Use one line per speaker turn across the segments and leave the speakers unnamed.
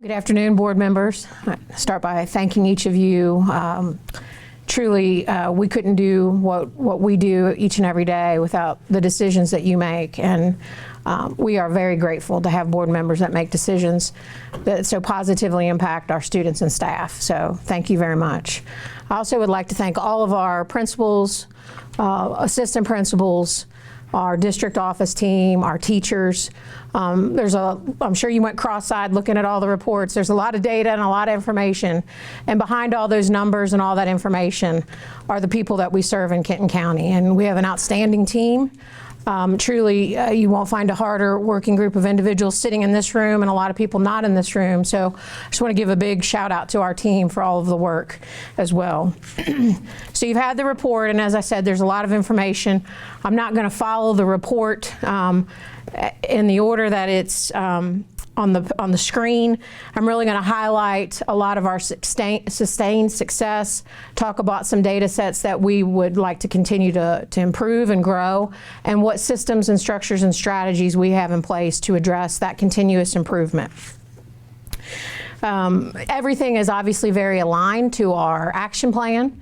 Good afternoon, board members. I start by thanking each of you. Truly, we couldn't do what we do each and every day without the decisions that you make, and we are very grateful to have board members that make decisions that so positively impact our students and staff. So thank you very much. I also would like to thank all of our principals, assistant principals, our district office team, our teachers. I'm sure you went cross-eyed looking at all the reports. There's a lot of data and a lot of information. And behind all those numbers and all that information are the people that we serve in Kenton County. And we have an outstanding team. Truly, you won't find a harder working group of individuals sitting in this room and a lot of people not in this room. So I just want to give a big shout out to our team for all of the work as well. So you've had the report, and as I said, there's a lot of information. I'm not going to follow the report in the order that it's on the screen. I'm really going to highlight a lot of our sustained success, talk about some data sets that we would like to continue to improve and grow, and what systems and structures and strategies we have in place to address that continuous improvement. Everything is obviously very aligned to our action plan,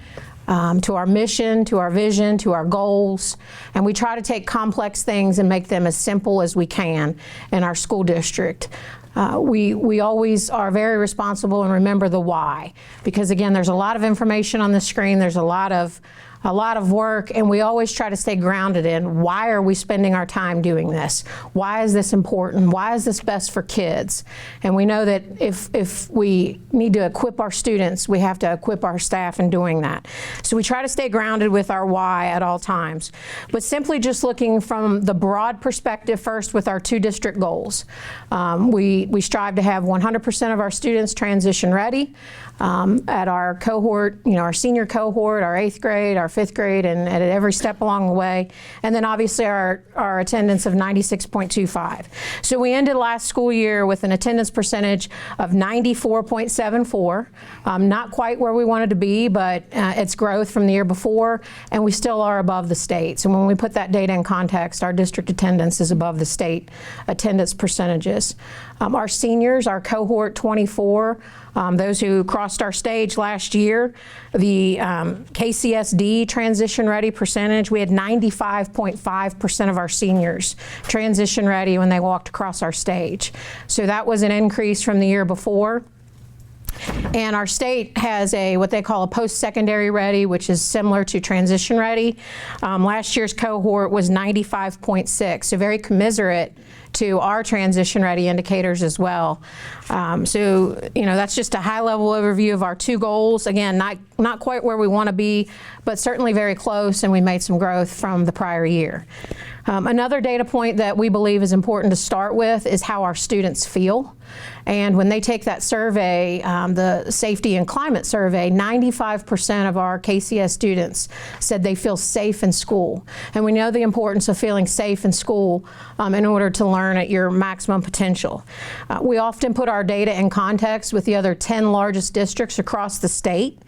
to our mission, to our vision, to our goals, and we try to take complex things and make them as simple as we can in our school district. We always are very responsible and remember the why, because again, there's a lot of information on the screen, there's a lot of work, and we always try to stay grounded in why are we spending our time doing this? Why is this important? Why is this best for kids? And we know that if we need to equip our students, we have to equip our staff in doing that. So we try to stay grounded with our why at all times. But simply just looking from the broad perspective first with our 2 district goals. We strive to have 100% of our students transition ready at our cohort, our senior cohort, our 8th grade, our 5th grade, and at every step along the way. And then obviously our attendance of 96.25. So we ended last school year with an attendance percentage of 94.74. Not quite where we wanted to be, but it's growth from the year before, and we still are above the state. So when we put that data in context, our district attendance is above the state attendance percentages. Our seniors, our cohort 24, those who crossed our stage last year, the KCSD transition ready percentage, we had 95.5% of our seniors transition ready when they walked across our stage. So that was an increase from the year before. And our state has what they call a post-secondary ready, which is similar to transition ready. Last year's cohort was 95.6, so very commiserate to our transition ready indicators as well. So that's just a high-level overview of our 2 goals. Again, not quite where we want to be, but certainly very close, and we made some growth from the prior year. Another data point that we believe is important to start with is how our students feel. And when they take that survey, the Safety and Climate Survey, 95% of our KCS students said they feel safe in school. And we know the importance of feeling safe in school in order to learn at your maximum potential. We often put our data in context with the other 10 largest districts across the state.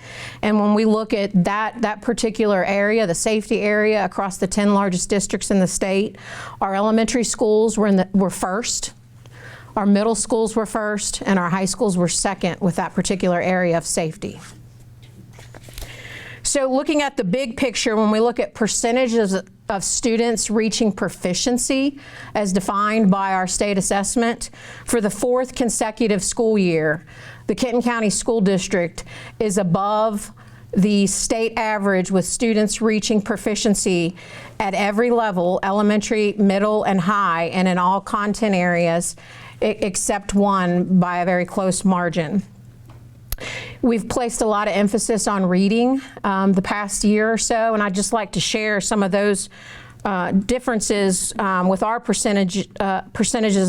And when we look at that particular area, the safety area across the 10 largest districts in the state, our elementary schools were first. Our middle schools were first, and our high schools were second with that particular area of safety. So looking at the big picture, when we look at percentages of students reaching proficiency as defined by our state assessment, for the 4th consecutive school year, the Kenton County School District is above the state average with students reaching proficiency at every level, elementary, middle, and high, and in all content areas, except one by a very close margin. We've placed a lot of emphasis on reading the past year or so, and I'd just like to share some of those differences with our percentages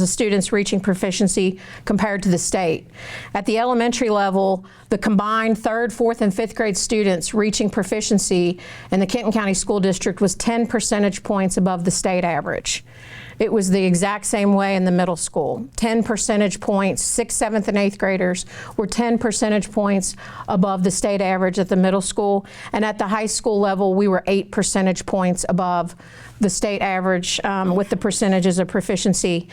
of students reaching proficiency compared to the state. At the elementary level, the combined 3rd, 4th, and 5th grade students reaching proficiency in the Kenton County School District was 10 percentage points above the state average. It was the exact same way in the middle school. 10 percentage points, 6th, 7th, and 8th graders were 10 percentage points above the state average at the middle school. And at the high school level, we were 8 percentage points above the state average with the percentages of proficiency.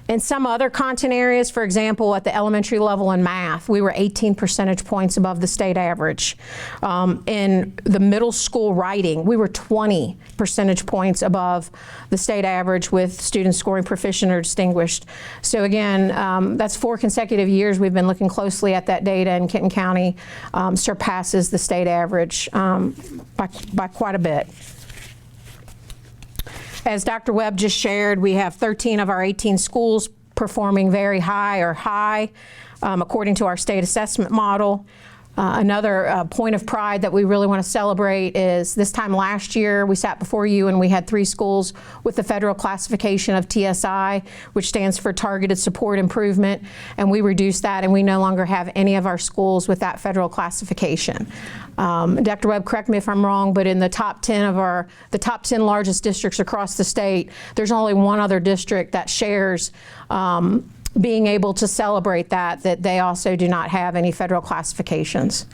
In some other content areas, for example, at the elementary level in math, we were 18 percentage points above the state average. In the middle school writing, we were 20 percentage points above the state average with students scoring proficient or distinguished. So again, that's 4 consecutive years we've been looking closely at that data, and Kenton County surpasses the state average by quite a bit. As Dr. Webb just shared, we have 13 of our 18 schools performing very high or high according to our state assessment model. Another point of pride that we really want to celebrate is this time last year we sat before you and we had 3 schools with the federal classification of TSI, which stands for Targeted Support Improvement, and we reduced that and we no longer have any of our schools with that federal classification. Dr. Webb, correct me if I'm wrong, but in the top 10 of the top 10 largest districts across the state, there's only one other district that shares being able to celebrate that they also do not have any federal classifications.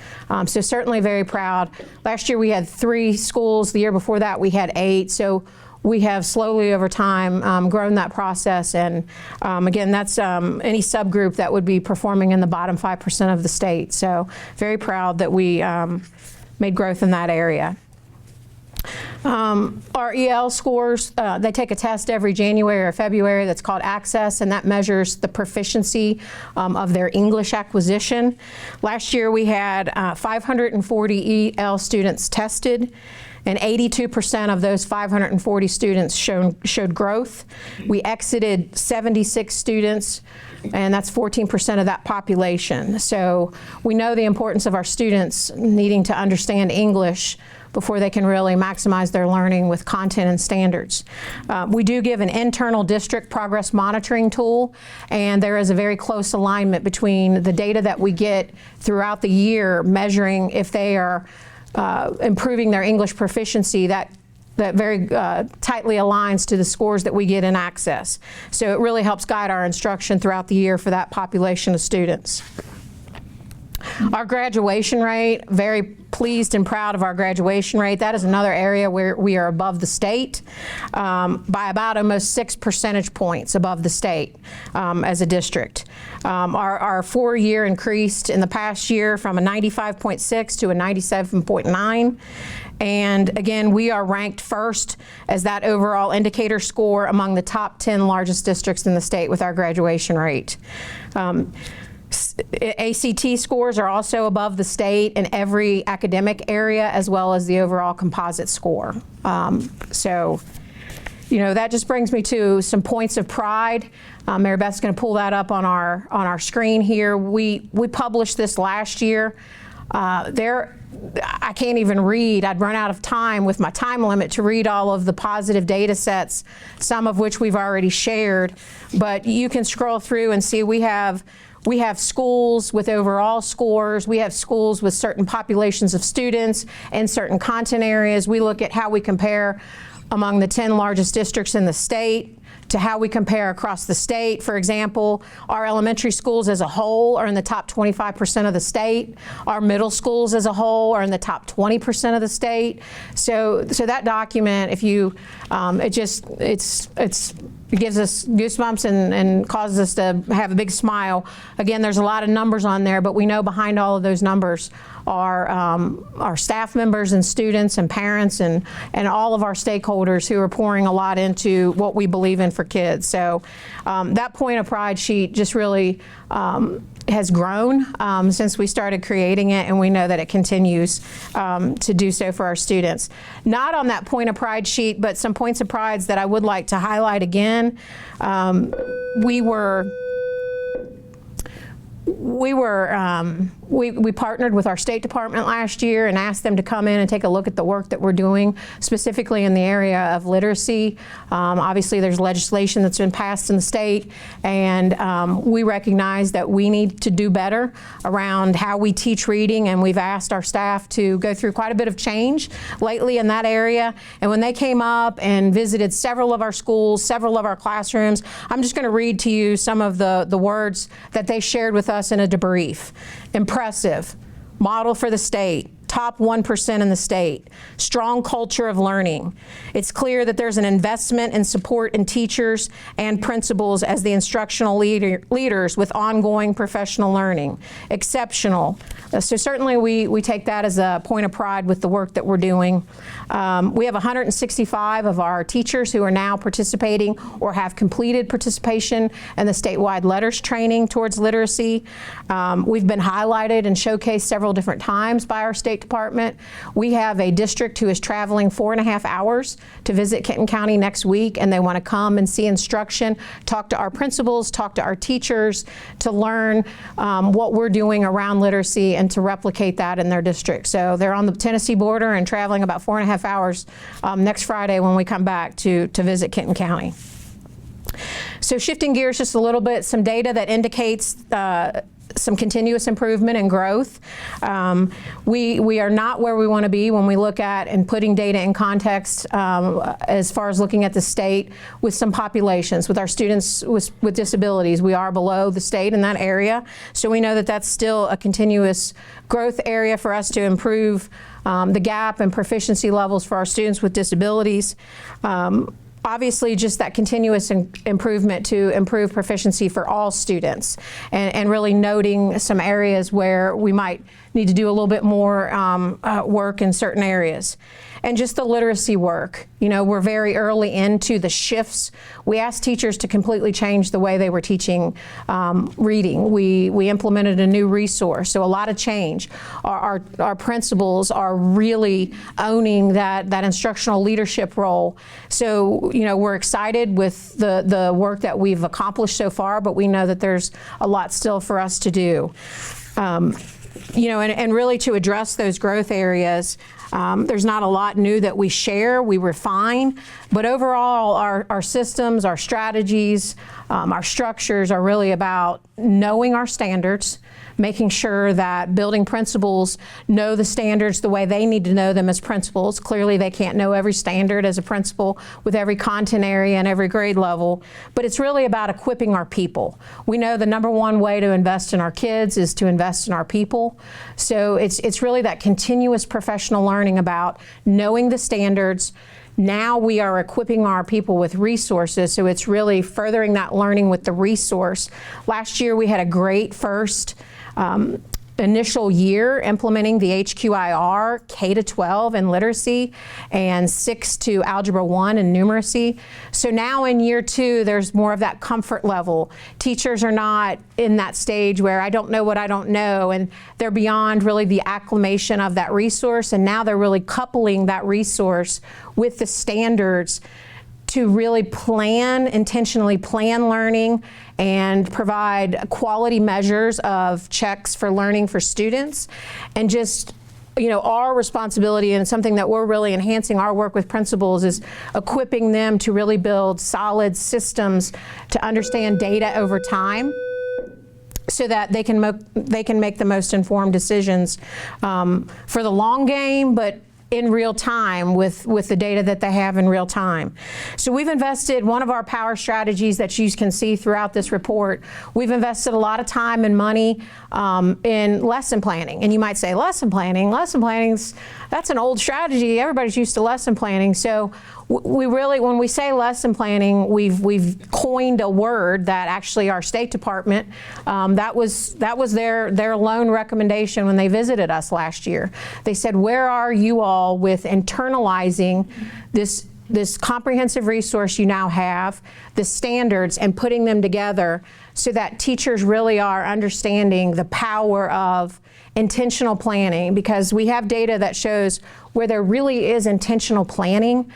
So certainly very proud. Last year we had 3 schools. The year before that we had 8. So we have slowly over time grown that process. And again, that's any subgroup that would be performing in the bottom 5% of the state. So very proud that we made growth in that area. Our EL scores, they take a test every January or February that's called Access, and that measures the proficiency of their English acquisition. Last year we had 540 EL students tested, and 82% of those 540 students showed growth. We exited 76 students, and that's 14% of that population. So we know the importance of our students needing to understand English before they can really maximize their learning with content and standards. We do give an internal district progress monitoring tool, and there is a very close alignment between the data that we get throughout the year measuring if they are improving their English proficiency. That very tightly aligns to the scores that we get in Access. So it really helps guide our instruction throughout the year for that population of students. Our graduation rate, very pleased and proud of our graduation rate. That is another area where we are above the state by about almost 6 percentage points above the state as a district. Our 4-year increased in the past year from a 95.6 to a 97.9. And again, we are ranked first as that overall indicator score among the top 10 largest districts in the state with our graduation rate. ACT scores are also above the state in every academic area as well as the overall composite score. So, you know, that just brings me to some points of pride. Mary Beth's going to pull that up on our screen here. We published this last year. I can't even read. I'd run out of time with my time limit to read all of the positive data sets, some of which we've already shared. But you can scroll through and see we have schools with overall scores. We have schools with certain populations of students and certain content areas. We look at how we compare among the 10 largest districts in the state to how we compare across the state. For example, our elementary schools as a whole are in the top 25% of the state. Our middle schools as a whole are in the top 20% of the state. So that document, if you, it gives us goosebumps and causes us to have a big smile. Again, there's a lot of numbers on there, but we know behind all of those numbers are our staff members and students and parents and all of our stakeholders who are pouring a lot into what we believe in for kids. So that point of pride sheet just really has grown since we started creating it, and we know that it continues to do so for our students. Not on that point of pride sheet, but some points of pride that I would like to highlight again. We partnered with our State Department last year and asked them to come in and take a look at the work that we're doing, specifically in the area of literacy. Obviously, there's legislation that's been passed in the state, and we recognize that we need to do better around how we teach reading, and we've asked our staff to go through quite a bit of change lately in that area. And when they came up and visited several of our schools, several of our classrooms, I'm just going to read to you some of the words that they shared with us in a debrief. Impressive, model for the state, top 1% in the state. Strong culture of learning. It's clear that there's an investment and support in teachers and principals as the instructional leaders with ongoing professional learning. Exceptional. So certainly we take that as a point of pride with the work that we're doing. We have 165 of our teachers who are now participating or have completed participation in the statewide LETRS training towards literacy. We've been highlighted and showcased several different times by our State Department. We have a district who is traveling 4.5 hours to visit Kenton County next week, and they want to come and see instruction, talk to our principals, talk to our teachers, to learn what we're doing around literacy and to replicate that in their district. So they're on the Tennessee border and traveling about 4.5 hours next Friday when we come back to visit Kenton County. So shifting gears just a little bit, some data that indicates some continuous improvement and growth. We are not where we want to be when we look at and putting data in context as far as looking at the state with some populations, with our students with disabilities. We are below the state in that area. So we know that that's still a continuous growth area for us to improve the gap and proficiency levels for our students with disabilities. Obviously, just that continuous improvement to improve proficiency for all students, and really noting some areas where we might need to do a little bit more work in certain areas. And just the literacy work. You know, we're very early into the shifts. We asked teachers to completely change the way they were teaching reading. We implemented a new resource, so a lot of change. Our principals are really owning that instructional leadership role. So, you know, we're excited with the work that we've accomplished so far, but we know that there's a lot still for us to do. You know, and really to address those growth areas, there's not a lot new that we share, we refine, but overall our systems, our strategies, our structures are really about knowing our standards, making sure that building principals know the standards the way they need to know them as principals. Clearly they can't know every standard as a principal with every content area and every grade level, but it's really about equipping our people. We know the number one way to invest in our kids is to invest in our people. So it's really that continuous professional learning about knowing the standards. Now we are equipping our people with resources, so it's really furthering that learning with the resource. Last year we had a great first initial year implementing the HQIR K-12 in literacy and 6 to Algebra 1 and numeracy. So now in year 2, there's more of that comfort level. Teachers are not in that stage where I don't know what I don't know, and they're beyond really the acclimation of that resource, and now they're really coupling that resource with the standards to really intentionally plan learning and provide quality measures of checks for learning for students. And just, you know, our responsibility, and something that we're really enhancing our work with principals, is equipping them to really build solid systems to understand data over time, so that they can make the most informed decisions for the long game, but in real time with the data that they have in real time. So we've invested, one of our power strategies that you can see throughout this report, we've invested a lot of time and money in lesson planning. And you might say, lesson planning's, that's an old strategy. Everybody's used to lesson planning. So we really, when we say lesson planning, we've coined a word that actually our State Department, that was their lone recommendation when they visited us last year. They said, where are you all with internalizing this comprehensive resource you now have, the standards, and putting them together so that teachers really are understanding the power of intentional planning? Because we have data that shows where there really is intentional planning,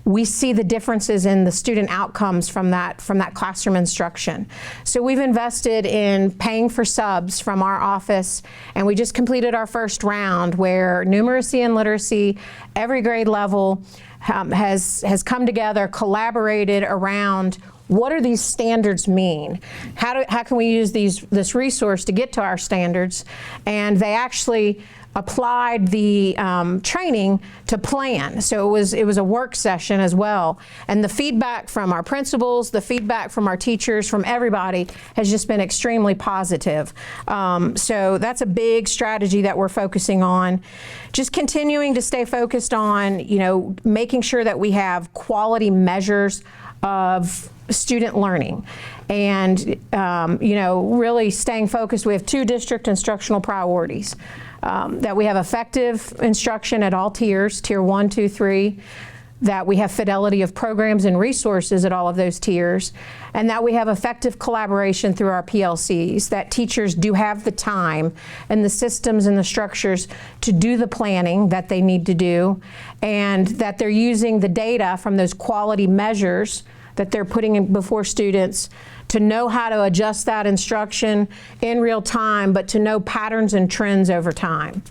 we see the differences in the student outcomes from that classroom instruction. So we've invested in paying for subs from our office, and we just completed our first round where numeracy and literacy, every grade level, has come together, collaborated around what do these standards mean? How can we use this resource to get to our standards? And they actually applied the training to plan. So it was a work session as well. And the feedback from our principals, the feedback from our teachers, from everybody has just been extremely positive. So that's a big strategy that we're focusing on. Just continuing to stay focused on, making sure that we have quality measures of student learning, and really staying focused. We have 2 district instructional priorities. That we have effective instruction at all tiers, tier 1, 2, 3, that we have fidelity of programs and resources at all of those tiers, and that we have effective collaboration through our PLCs, that teachers do have the time and the systems and the structures to do the planning that they need to do, and that they're using the data from those quality measures that they're putting in before students to know how to adjust that instruction in real time, but to know patterns and trends over time.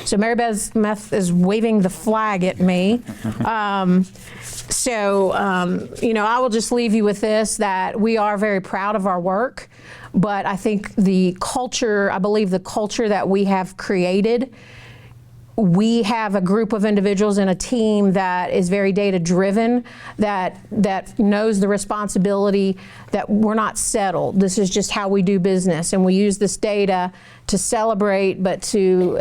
So Mary Beth is waving the flag at me. I will just leave you with this, that we are very proud of our work, but I think I believe the culture that we have created, we have a group of individuals and a team that is very data-driven, that knows the responsibility, that we're not settled. This is just how we do business, and we use this data to celebrate, but to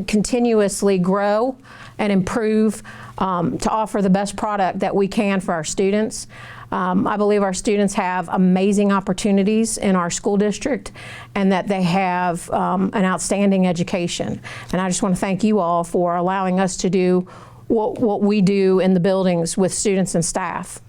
continuously grow and improve, to offer the best product that we can for our students. I believe our students have amazing opportunities in our school district, and that they have an outstanding education. And I just want to thank you all for allowing us to do what we do in the buildings with students and staff.